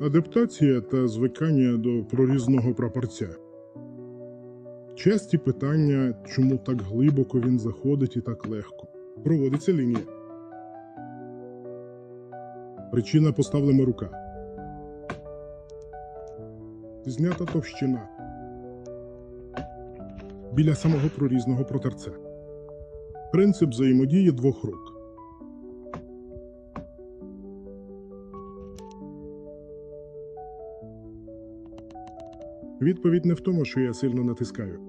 Адаптація та звикання до прорізного прапорця. Часті питання, чому так глибоко він заходить і так легко. Проводиться лінія. Причина – поставлена рука. Знята товщина. Біля самого прорізного протерця. Принцип взаємодії двох рук. Відповідь не в тому, що я сильно натискаю.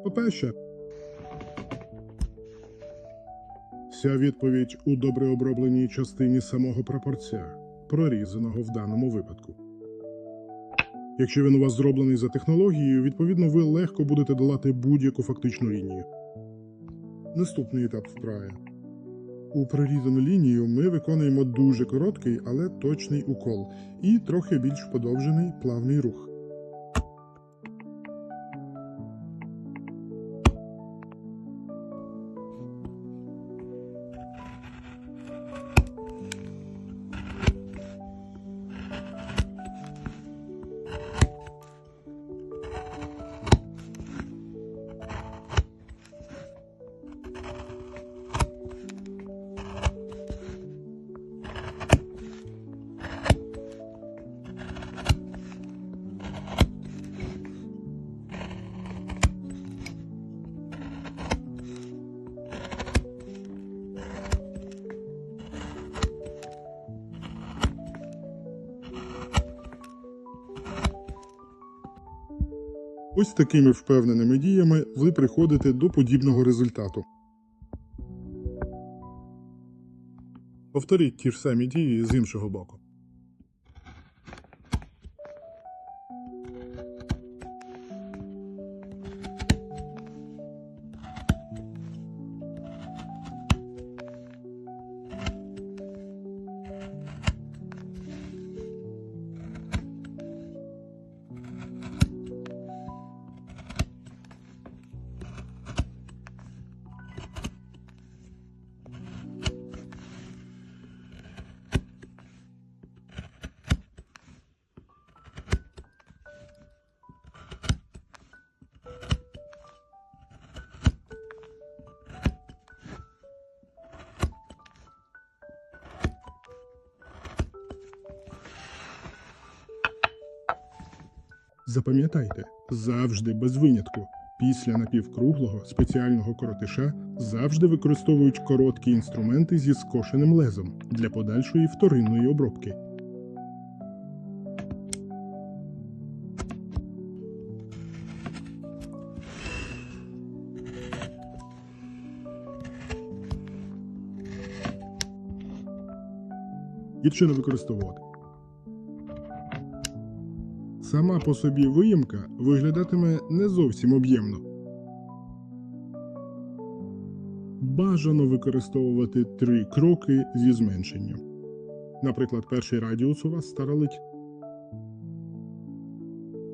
По-перше, вся відповідь у добре обробленій частині самого прапорця, прорізаного в даному випадку. Якщо він у вас зроблений за технологією, відповідно ви легко будете долати будь-яку фактичну лінію. Наступний етап вправи. У прорізану лінію ми виконуємо дуже короткий, але точний укол і трохи більш подовжений плавний рух. Ось такими впевненими діями ви приходите до подібного результату. Повторіть ті ж самі дії з іншого боку. Запам'ятайте, завжди без винятку, після напівкруглого спеціального коротиша завжди використовують короткі інструменти зі скошеним лезом для подальшої вторинної обробки. Гірше не використовувати. Сама по собі виїмка виглядатиме не зовсім об'ємно. Бажано використовувати 3 кроки зі зменшенням. Наприклад, перший радіус у вас старолить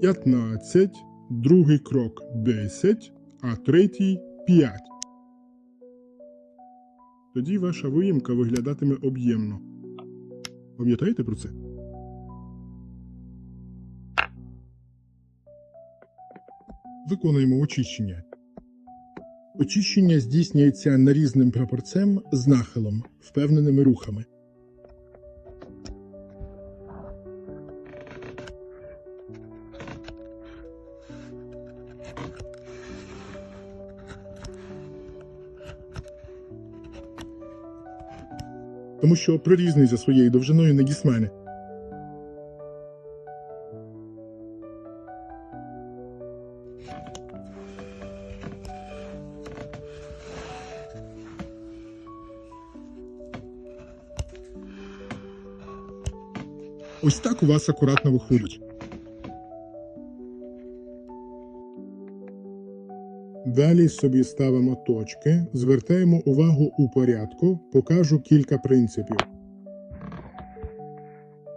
15, другий крок 10, а третій 5. Тоді ваша виїмка виглядатиме об'ємно. Пам'ятаєте про це? Виконуємо очищення. Очищення здійснюється нарізним прапорцем з нахилом, впевненими рухами. Тому що прорізний за своєю довжиною не дісмене. Ось так у вас акуратно виходить. Далі собі ставимо точки, звертаємо увагу у порядку, покажу кілька принципів.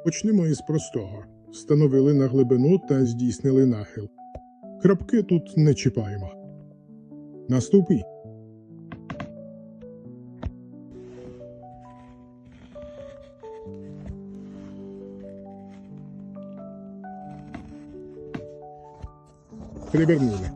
Почнемо із простого. Встановили на глибину та здійснили нахил. Крапки тут не чіпаємо. Наступний. Перевернули.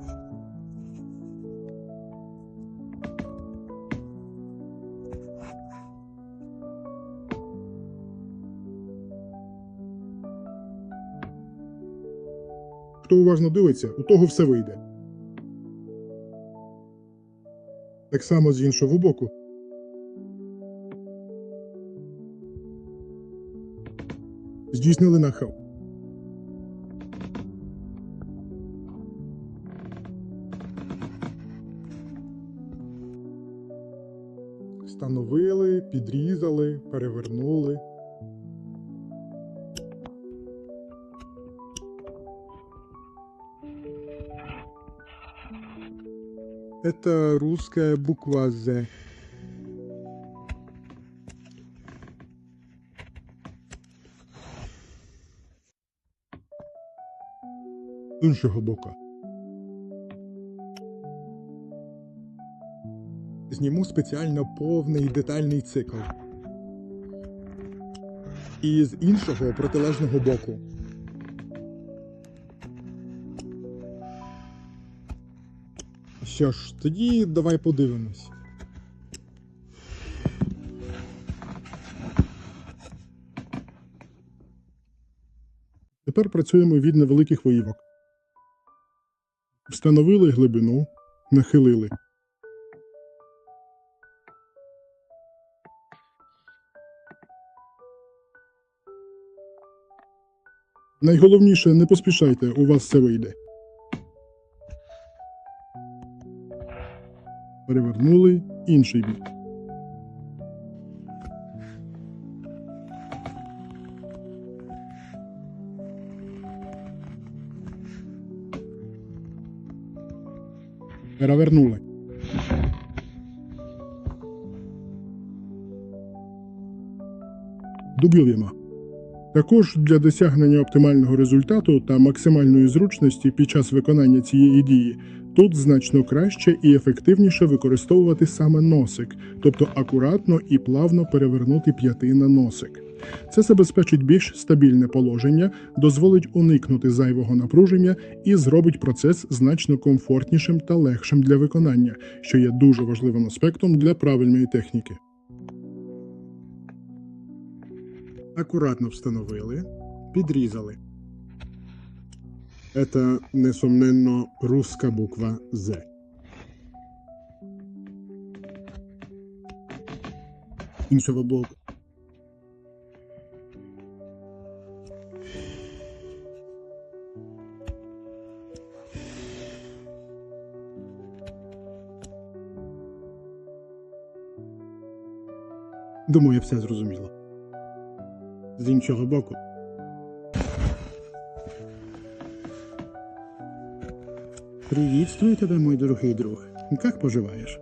Хто уважно дивиться, у того все вийде. Так само з іншого боку. Здійснили нахил. Встановили, підрізали, перевернули. Это русская буква «З». З іншого боку. Зніму спеціально повний детальний цикл. І з іншого протилежного боку. Що ж, тоді давай подивимось. Тепер працюємо від невеликих виївок. Встановили глибину, нахилили. Найголовніше, не поспішайте, у вас все вийде. Перевернули інший бік. Перевернули. Дублюємо. Також для досягнення оптимального результату та максимальної зручності під час виконання цієї дії тут значно краще і ефективніше використовувати саме носик, тобто акуратно і плавно перевернути п'яти на носик. Це забезпечить більш стабільне положення, дозволить уникнути зайвого напруження і зробить процес значно комфортнішим та легшим для виконання, що є дуже важливим аспектом для правильної техніки. Акуратно встановили, підрізали. Це, несумненно, руська буква «З». Іншого боку. Думаю, все зрозуміло. З іншого боку. Приветствую тебя, мой дорогий друг. Как поживаєш?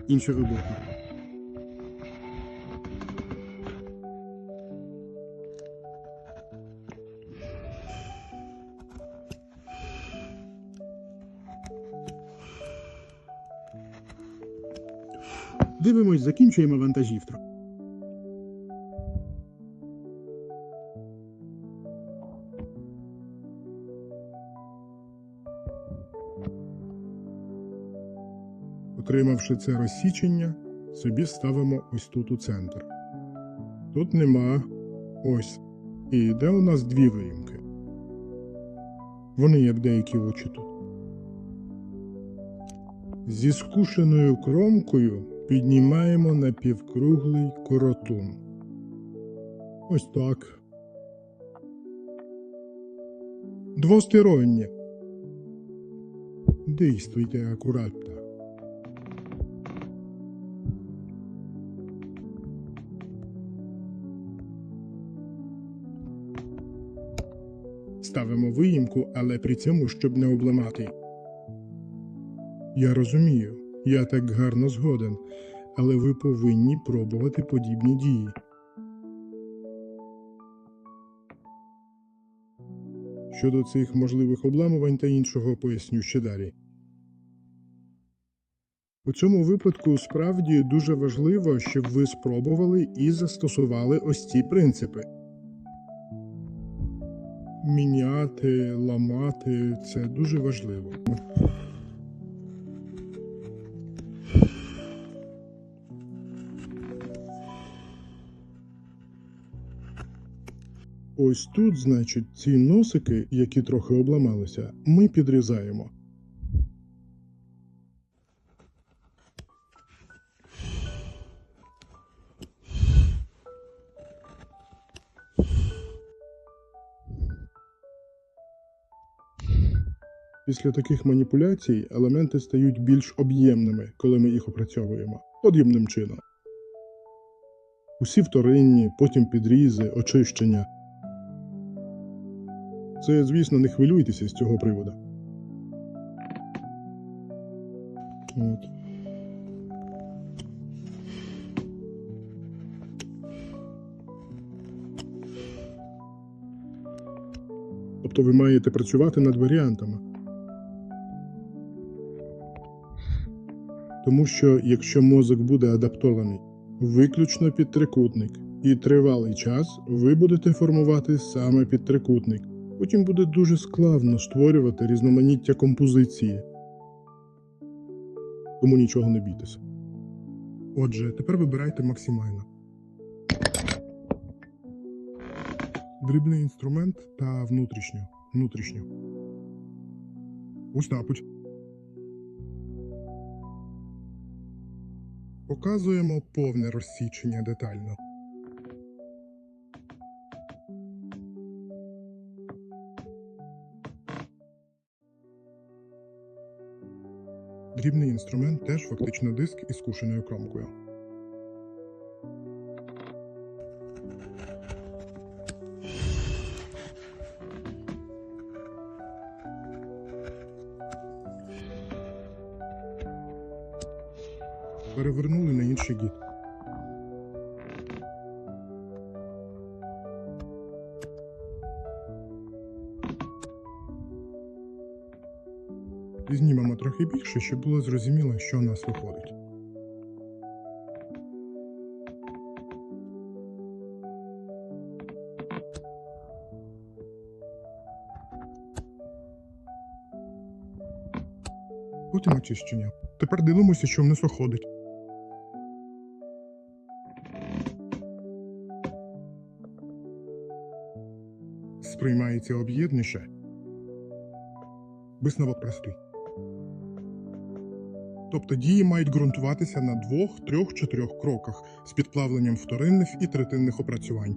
Іншого боку. Дивимось, закінчуємо вантажівку. Отримавши це розсічення, собі ставимо ось тут у центр. Тут нема ось. І йде у нас дві виїмки. Вони як деякі очі тут. Зі скушеною кромкою піднімаємо напівкруглий коротун. Ось так. Двостороннє. Действуйте акуратно. Ставимо виїмку, але при цьому, щоб не обламати. Я розумію, я так гарно згоден, але ви повинні пробувати подібні дії. Щодо цих можливих обламувань та іншого поясню ще далі. У цьому випадку справді дуже важливо, щоб ви спробували і застосували ось ці принципи. Міняти, ламати – це дуже важливо. Ось тут, значить, ці носики, які трохи обламалися, ми підрізаємо. Після таких маніпуляцій елементи стають більш об'ємними, коли ми їх опрацьовуємо. Подібним чином. Усі вторинні, потім підрізи, очищення. Це, звісно, не хвилюйтеся з цього приводу. От. Тобто ви маєте працювати над варіантами. Тому що, якщо мозок буде адаптований виключно під трикутник і тривалий час, ви будете формувати саме під трикутник. Потім буде дуже складно створювати різноманіття композиції. Тому нічого не бійтеся. Отже, тепер вибирайте максимально. Дрібний інструмент та внутрішню. Ось так. Показуємо повне розсічення детально. Дрібний інструмент теж фактично диск із скушеною кромкою. Перевернули на інший гід. Знімемо трохи більше, щоб було зрозуміло, що у нас виходить. Потім очищення. Тепер дивимося, що в нас виходить. Сприймається об'єдніше. Висновок простий. Тобто дії мають ґрунтуватися на 2, 3, 4 кроках з підплавленням вторинних і третинних опрацювань.